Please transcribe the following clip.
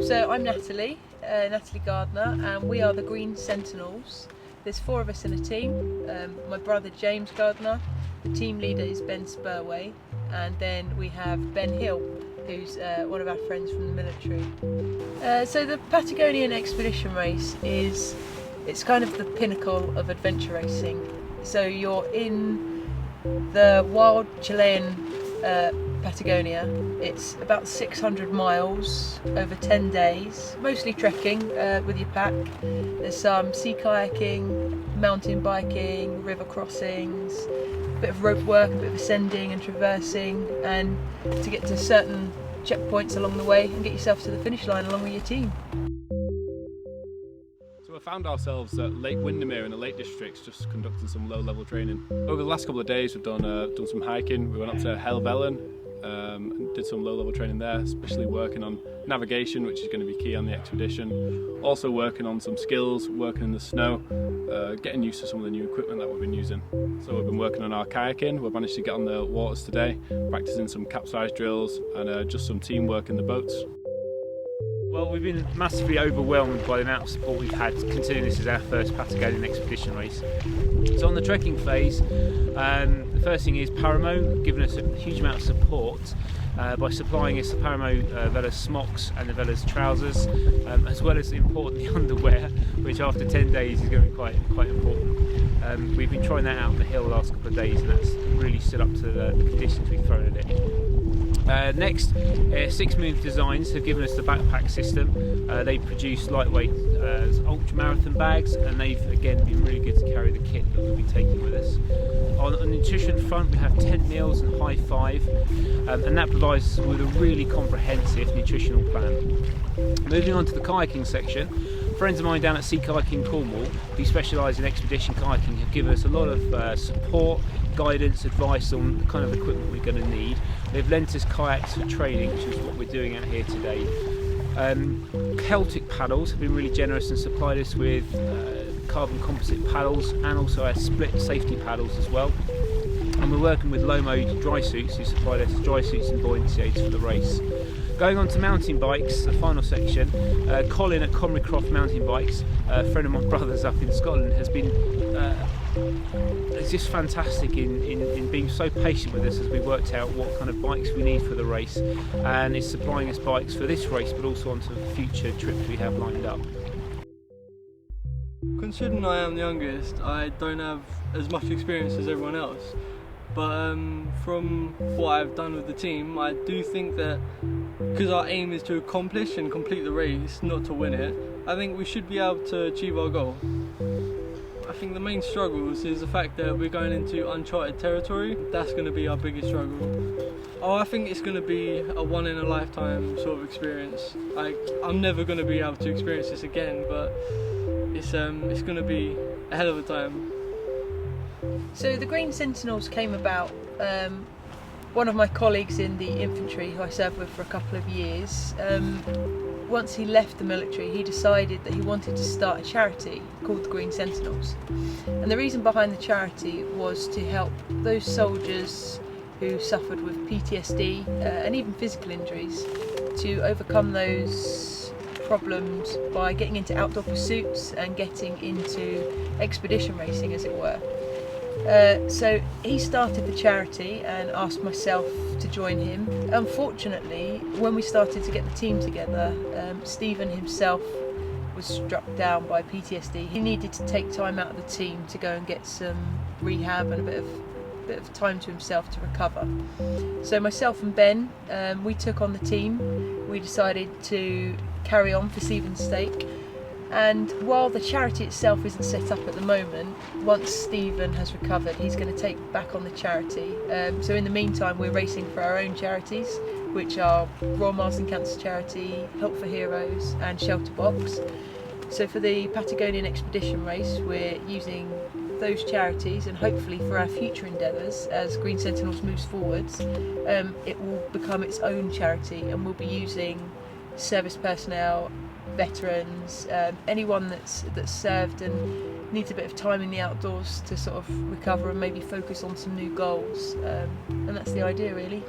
So I'm Natalie Gardner, and we are the Green Sentinels. There's 4 of us in a team. My brother James Gardner, the team leader is Ben Spurway, and then we have Ben Hill, who's one of our friends from the military. So the Patagonian expedition race it's kind of the pinnacle of adventure racing. So you're in the wild Chilean Patagonia. It's about 600 miles over 10 days, mostly trekking with your pack. There's some sea kayaking, mountain biking, river crossings, a bit of rope work, a bit of ascending and traversing, and to get to certain checkpoints along the way and get yourself to the finish line along with your team. We found ourselves at Lake Windermere in the Lake Districts, just conducting some low-level training. Over the last couple of days we've done some hiking. We went up to Helvellyn and did some low-level training there, especially working on navigation, which is going to be key on the expedition. Also working on some skills, working in the snow, getting used to some of the new equipment that we've been using. So we've been working on our kayaking. We've managed to get on the waters today, practicing some capsize drills and just some teamwork in the boats. Well, we've been massively overwhelmed by the amount of support we've had, considering this is our first Patagonian expedition race. So on the trekking phase, the first thing is Paramo, giving us a huge amount of support by supplying us the Paramo Velas smocks and the Velas trousers, as well as importantly underwear, which after 10 days is going to be quite important. We've been trying that out on the hill the last couple of days, and that's really stood up to the conditions we've thrown at it. Next, 6 Move Designs have given us the backpack system. They produce lightweight ultra marathon bags, and they've again been really good to carry the kit that we'll be taking with us. On the nutrition front, we have tent meals and High Five, and that provides us with a really comprehensive nutritional plan. Moving on to the kayaking section, friends of mine down at Sea Kayaking Cornwall, who specialise in expedition kayaking, have given us a lot of support, guidance, advice on the kind of equipment we're going to need. They've lent us kayaks for training, which is what we're doing out here today. Celtic Paddles have been really generous and supplied us with carbon composite paddles and also our split safety paddles as well. And we're working with Lomo Dry Suits, who supplied us dry suits and buoyancy aids for the race. Going on to mountain bikes, the final section, Colin at Comrie Mountain Bikes, a friend of my brother's up in Scotland, has been it's just fantastic in being so patient with us as we worked out what kind of bikes we need for the race, and is supplying us bikes for this race but also onto future trips we have lined up. Considering I am the youngest, I don't have as much experience as everyone else, but from what I've done with the team, I do think that because our aim is to accomplish and complete the race, not to win it, I think we should be able to achieve our goal. I think the main struggles is the fact that we're going into uncharted territory. That's going to be our biggest struggle. I think it's going to be a one-in-a-lifetime sort of experience. I'm never going to be able to experience this again, but it's going to be a hell of a time. So the Green Sentinels came about. One of my colleagues in the infantry, who I served with for a couple of years, once he left the military, he decided that he wanted to start a charity called the Green Sentinels. And the reason behind the charity was to help those soldiers who suffered with PTSD and even physical injuries to overcome those problems by getting into outdoor pursuits and getting into expedition racing, as it were. So he started the charity and asked myself to join him. Unfortunately, when we started to get the team together, Stephen himself was struck down by PTSD. He needed to take time out of the team to go and get some rehab and a bit of time to himself to recover. So myself and Ben, we took on the team. We decided to carry on for Stephen's sake. And while the charity itself isn't set up at the moment, once Stephen has recovered, he's going to take back on the charity. So in the meantime, we're racing for our own charities, which are Royal Marsden Cancer Charity, Help for Heroes and Shelter Box. So for the Patagonian expedition race, we're using those charities, and hopefully for our future endeavours, as Green Sentinels moves forwards, it will become its own charity, and we'll be using service personnel, veterans, anyone that's served and needs a bit of time in the outdoors to sort of recover and maybe focus on some new goals, and that's the idea really.